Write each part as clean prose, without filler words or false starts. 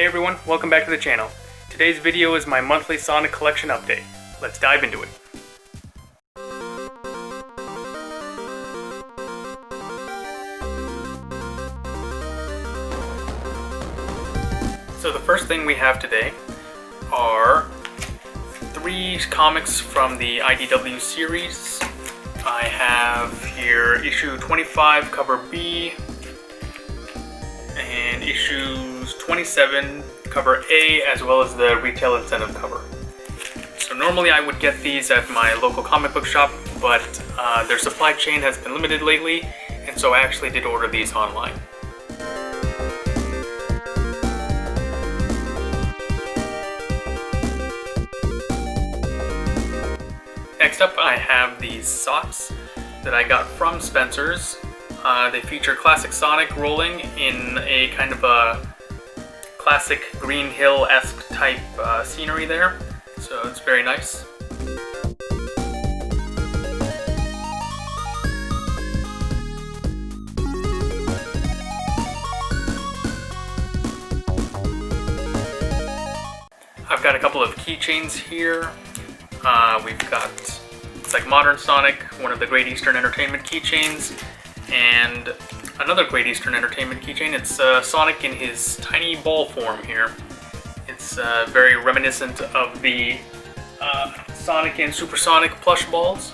Hey everyone, welcome back to the channel. Today's video is my monthly Sonic collection update. Let's dive into it. So the first thing we have today are 3 comics from the IDW series. I have here issue 25, cover B, and issues 27, cover A, as well as the retail incentive cover. So normally I would get these at my local comic book shop, but their supply chain has been limited lately, and so I actually did order these online. Next up, I have these socks that I got from Spencer's. They feature classic Sonic rolling in a kind of a classic Green Hill-esque type scenery there, so it's very nice. I've got a couple of keychains here. We've got, it's like Modern Sonic, one of the Great Eastern Entertainment keychains, and another Great Eastern Entertainment keychain. It's Sonic in his tiny ball form here. It's very reminiscent of the Sonic and Supersonic plush balls.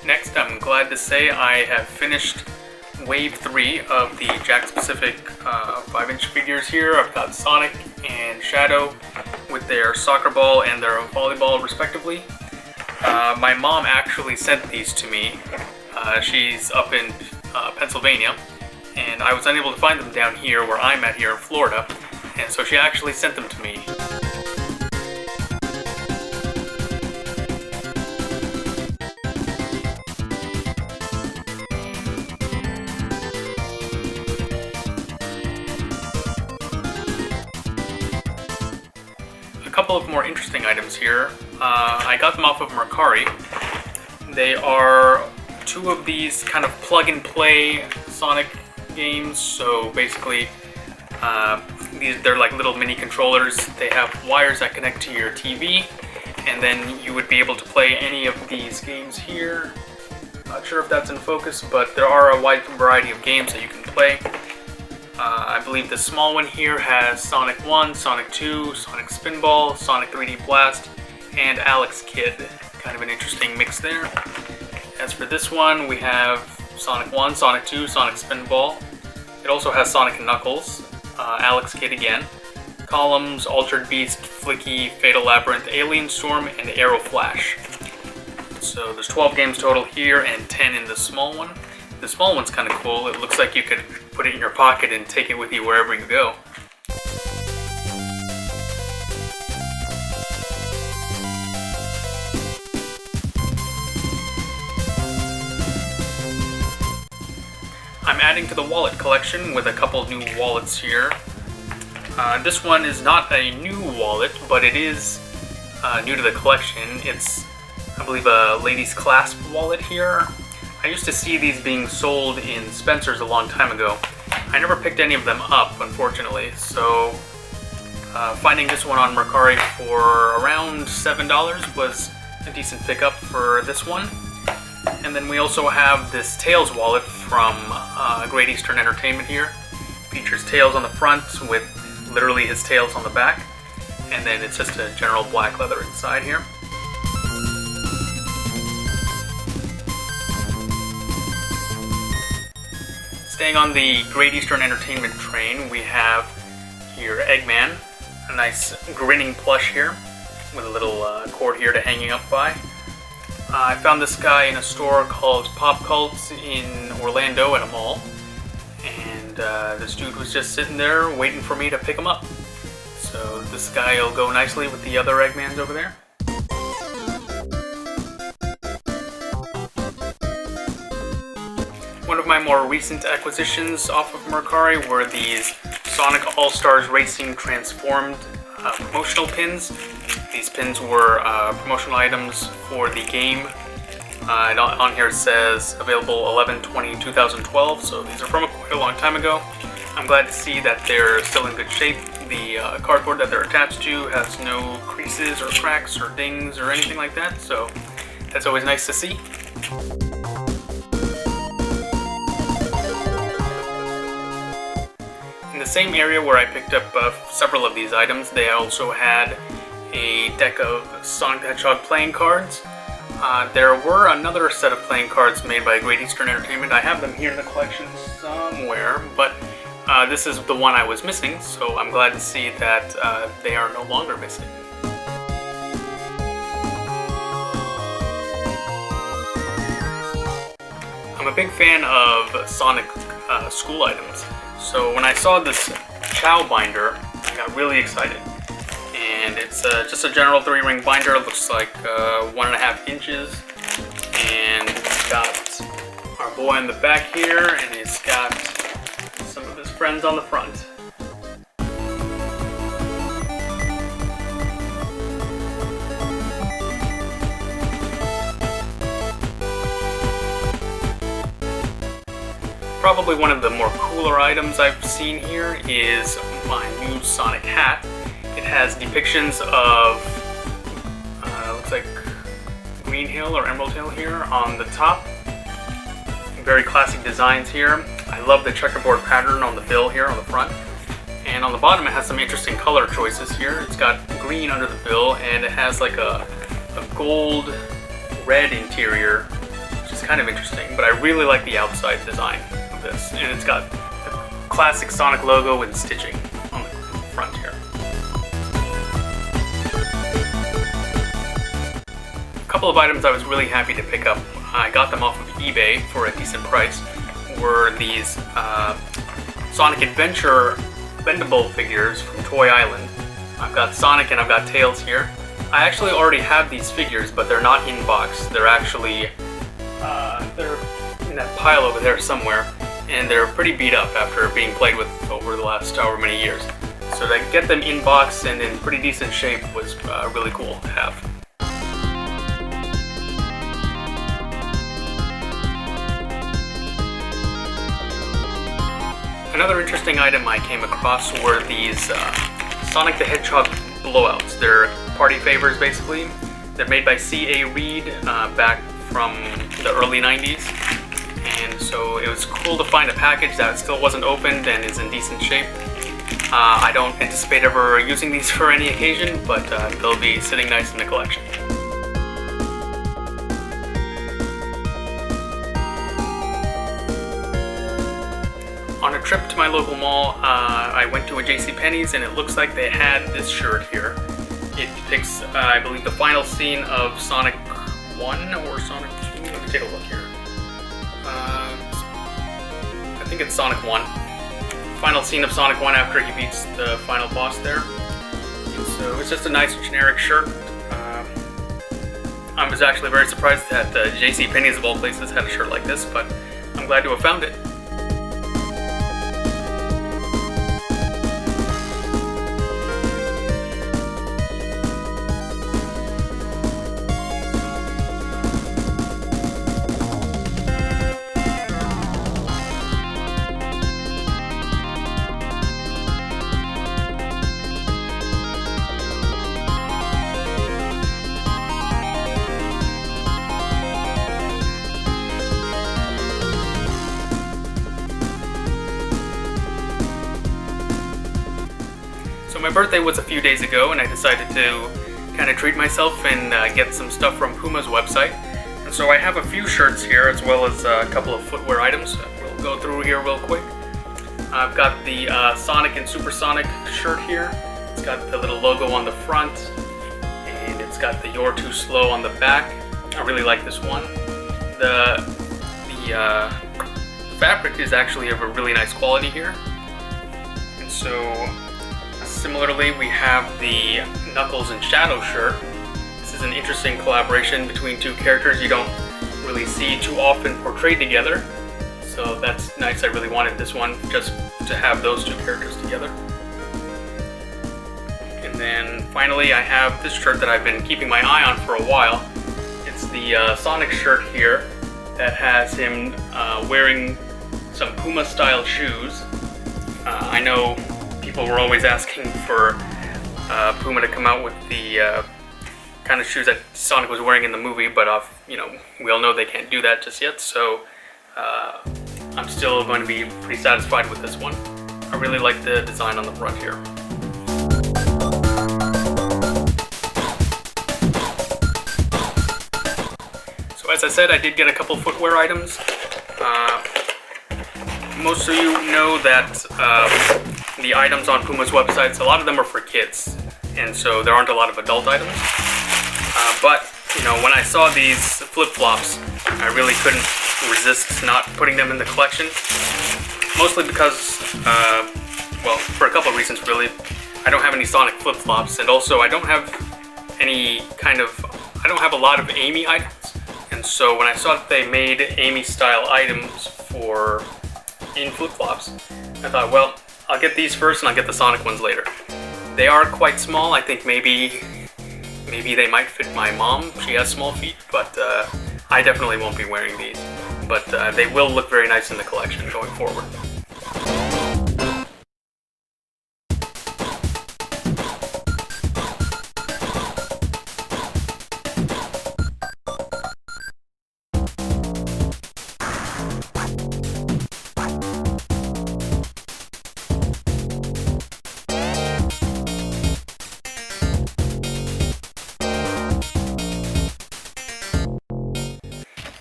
Next, I'm glad to say I have finished Wave 3 of the Jakks Pacific 5-inch figures here. I've got Sonic and Shadow with their soccer ball and their volleyball respectively. My mom actually sent these to me. She's up in Pennsylvania, and I was unable to find them down here where I'm at here in Florida, and so she actually sent them to me. A couple of more interesting items here. I got them off of Mercari. They are 2 of these kind of plug-and-play Sonic games. So basically, they're like little mini controllers. They have wires that connect to your TV, and then you would be able to play any of these games here. Not sure if that's in focus, but there are a wide variety of games that you can play. I believe the small one here has Sonic 1, Sonic 2, Sonic Spinball, Sonic 3D Blast, and Alex Kidd. Kind of an interesting mix there. As for this one, we have Sonic 1, Sonic 2, Sonic Spinball. It also has Sonic and Knuckles, Alex Kidd again, Columns, Altered Beast, Flicky, Fatal Labyrinth, Alien Storm, and Aero Flash. So there's 12 games total here and 10 in the small one. The small one's kind of cool. It looks like you could put it in your pocket and take it with you wherever you go. I'm adding to the wallet collection with a couple new wallets here. This one is not a new wallet, but it is new to the collection. It's, I believe, a ladies' clasp wallet here. I used to see these being sold in Spencer's a long time ago. I never picked any of them up, unfortunately, so finding this one on Mercari for around $7 was a decent pickup for this one. And then we also have this Tails wallet from Great Eastern Entertainment here. Features Tails on the front with literally his tails on the back, and then it's just a general black leather inside here. Staying on the Great Eastern Entertainment train, we have here Eggman, a nice grinning plush here, with a little cord here to hanging up by. I found this guy in a store called Pop Cults in Orlando at a mall, and this dude was just sitting there waiting for me to pick him up. So this guy will go nicely with the other Eggmans over there. One of my more recent acquisitions off of Mercari were these Sonic All-Stars Racing Transformed promotional pins. These pins were promotional items for the game. And on here it says available 11/20/2012, so these are from quite a long time ago. I'm glad to see that they're still in good shape. The cardboard that they're attached to has no creases or cracks or dings or anything like that, so that's always nice to see. In the same area where I picked up several of these items, they also had a deck of Sonic the Hedgehog playing cards. There were another set of playing cards made by Great Eastern Entertainment. I have them here in the collection somewhere, but this is the one I was missing, so I'm glad to see that they are no longer missing. I'm a big fan of Sonic school items, so when I saw this Chow binder, I got really excited. And it's just a general 3-ring binder. It looks like 1.5 inches, and it's got our boy in the back here, and it's got some of his friends on the front. Probably one of the more cooler items I've seen here is my new Sonic hat. It has depictions of, looks like Green Hill or Emerald Hill here on the top. Very classic designs here. I love the checkerboard pattern on the bill here on the front. And on the bottom it has some interesting color choices here. It's got green under the bill, and it has like a gold red interior, which is kind of interesting. But I really like the outside design of this. And it's got the classic Sonic logo and stitching on the front here. A couple of items I was really happy to pick up, I got them off of eBay for a decent price, were these Sonic Adventure bendable figures from Toy Island. I've got Sonic and I've got Tails here. I actually already have these figures, but they're not in box. They're actually, they're in that pile over there somewhere, and they're pretty beat up after being played with over the last however many years. So to get them in box and in pretty decent shape was really cool to have. Another interesting item I came across were these Sonic the Hedgehog blowouts. They're party favors, basically. They're made by C.A. Reed back from the early 90s. And so it was cool to find a package that still wasn't opened and is in decent shape. I don't anticipate ever using these for any occasion, but they'll be sitting nice in the collection. On a trip to my local mall, I went to a JCPenney's, and it looks like they had this shirt here. It depicts, I believe, the final scene of Sonic 1 or Sonic 2. Let me take a look here. I think it's Sonic 1. Final scene of Sonic 1 after he beats the final boss there. And so it's just a nice generic shirt. I was actually very surprised that JCPenney's of all places had a shirt like this, but I'm glad to have found it. So my birthday was a few days ago, and I decided to kind of treat myself and get some stuff from Puma's website. And so I have a few shirts here, as well as a couple of footwear items. We'll go through here real quick. I've got the Sonic and Supersonic shirt here. It's got the little logo on the front, and it's got the "You're Too Slow" on the back. I really like this one. The fabric is actually of a really nice quality here. And so similarly, we have the Knuckles and Shadow shirt. This is an interesting collaboration between two characters you don't really see too often portrayed together. So that's nice. I really wanted this one just to have those two characters together. And And then finally I have this shirt that I've been keeping my eye on for a while. It's the Sonic shirt here that has him wearing some Puma style shoes. I know people were always asking for Puma to come out with the kind of shoes that Sonic was wearing in the movie, but you know, we all know they can't do that just yet, so I'm still going to be pretty satisfied with this one. I really like the design on the front here. So as I said, I did get a couple footwear items. Most of you know that the items on Puma's websites, a lot of them are for kids, and so there aren't a lot of adult items. But, you know, when I saw these flip-flops, I really couldn't resist not putting them in the collection. Mostly because, well, for a couple of reasons really. I don't have any Sonic flip-flops, and also I don't have I don't have a lot of Amy items. And so when I saw that they made Amy-style items in flip-flops, I thought, well, I'll get these first and I'll get the Sonic ones later. They are quite small. I think maybe they might fit my mom. She has small feet, but I definitely won't be wearing these. But they will look very nice in the collection going forward.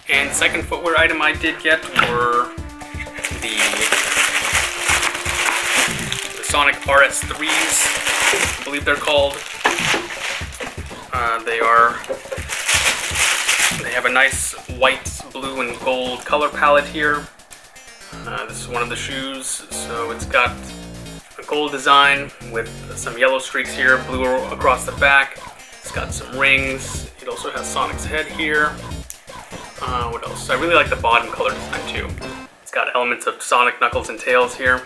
And the second footwear item I did get were the Sonic RS3s, I believe they're called. They have a nice white, blue, and gold color palette here. This is one of the shoes, so it's got a gold design with some yellow streaks here, blue across the back. It's got some rings. It also has Sonic's head here. What else? I really like the bottom color design too. It's got elements of Sonic, Knuckles, and Tails here.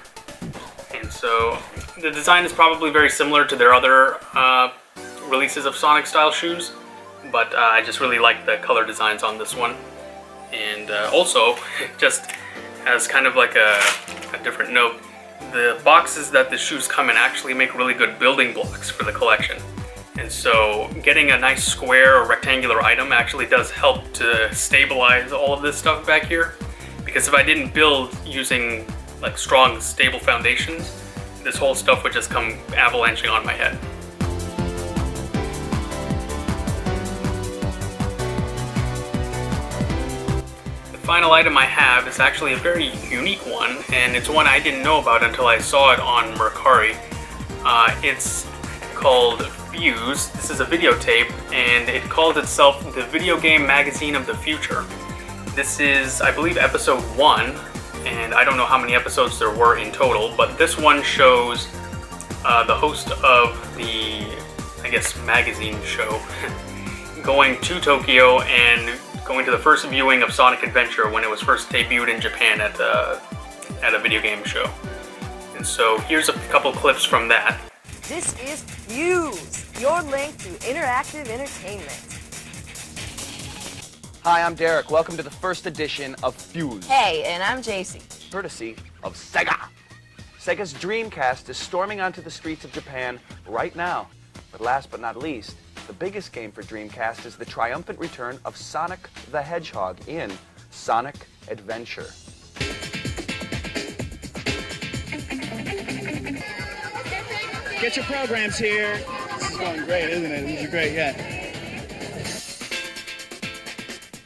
And so the design is probably very similar to their other releases of Sonic style shoes, but I just really like the color designs on this one. And also, just as kind of like a different note, the boxes that the shoes come in actually make really good building blocks for the collection. And so getting a nice square or rectangular item actually does help to stabilize all of this stuff back here. Because if I didn't build using like strong, stable foundations, this whole stuff would just come avalanching on my head. The final item I have is actually a very unique one, and it's one I didn't know about until I saw it on Mercari. It's called Fuse. This is a videotape, and it calls itself the Video Game Magazine of the Future. This is, I believe, episode 1, and I don't know how many episodes there were in total, but this one shows the host of the, I guess, magazine show going to Tokyo and going to the first viewing of Sonic Adventure when it was first debuted in Japan at a video game show. And so here's a couple clips from that. This is Fuse, your link to interactive entertainment. Hi, I'm Derek. Welcome to the first edition of Fuse. Hey, and I'm JC. Courtesy of Sega. Sega's Dreamcast is storming onto the streets of Japan right now. But last but not least, the biggest game for Dreamcast is the triumphant return of Sonic the Hedgehog in Sonic Adventure. Get your programs here. This is going great, isn't it? This is great, yeah.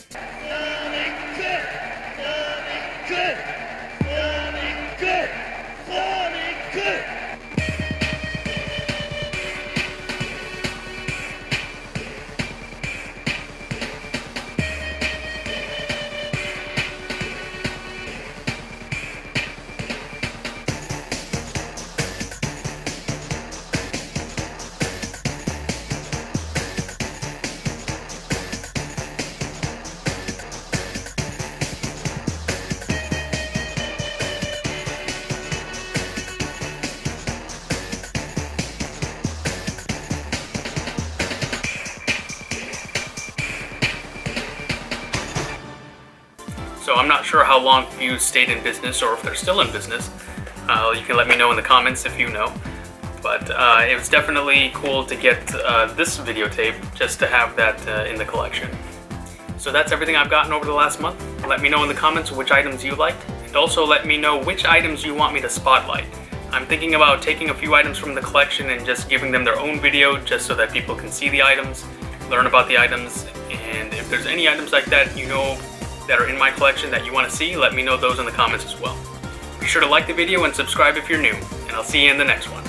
Sonic good! Sonic good! Sonic good! So I'm not sure how long Fuse stayed in business or if they're still in business. You can let me know in the comments if you know. But it was definitely cool to get this videotape just to have that in the collection. So that's everything I've gotten over the last month. Let me know in the comments which items you liked, and also let me know which items you want me to spotlight. I'm thinking about taking a few items from the collection and just giving them their own video just so that people can see the items, learn about the items, and if there's any items like that you know that are in my collection that you want to see, let me know those in the comments as well. Be sure to like the video and subscribe if you're new, and I'll see you in the next one.